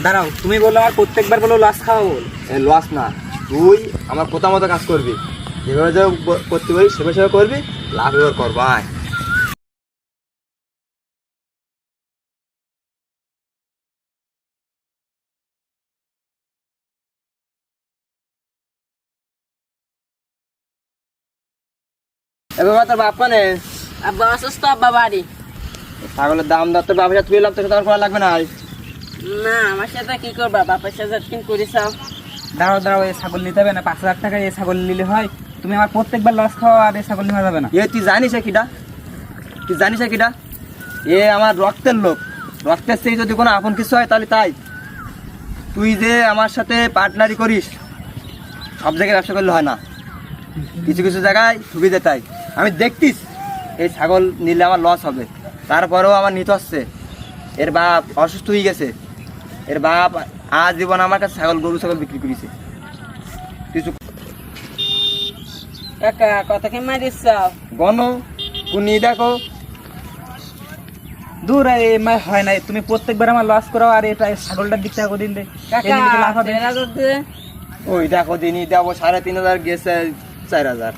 দাঁড়াও, তুমি বলো আর প্রত্যেকবার বলো লস খাওয়া বল। লস না, তুই আমার কথা মতো কাজ করবি, যেভাবে যা করতে পারি সেভাবে সেভাবে করবি, লাভ এবার করবাই। এবার তোর বাপ মানে আব্বা অসুস্থ, আব্বা বাড়ি। ছাগলের দাম দর তোর বাপের সাথে তুই লাভ, তোকে তো আর করা লাগবে না। না আমার সাথে কি করবা, বাপের সাথে কিন করিসাও। দাঁড়াও দাঁড়াও, এই ছাগল নিতে হবে না, 5,000 টাকা এই ছাগল নিলে হয়। তুমি আমার প্রত্যেকবার লস খাওয়া আর এই ছাগল নেওয়া যাবে না। তুই জানিস কিটা, তুই জানিস কিটা, এ আমার রক্তের লোক, রক্তের সেই যদি কোনো আপন কিছু হয় তাহলে তাই। তুই যে আমার সাথে পার্টনারি করিস, সব জায়গায় ব্যবসা করলে হয় না, কিছু কিছু জায়গায় সুবিধা তাই। আমি দেখতিস এই ছাগল নিলে আমার লস হবে, তারপরেও আমার নিতে হচ্ছে। এর বাপ অসুস্থ হয়ে গেছে, এর বাপ আজীবন আমার কাছে গরু ছাগল বিক্রি করেছে। কিছু কাকা কত কি মারিস? গণ কুনি দেখো, দূর হয় না, তুমি প্রত্যেকবার আমার লস করাও আর এটা ছাগলটার দিক থেকে দিন দে। কাকা লাভ হবে। দেড় হাজার দে। ওই দেখো দিনই দেবো 3,500 গেছে 4,000।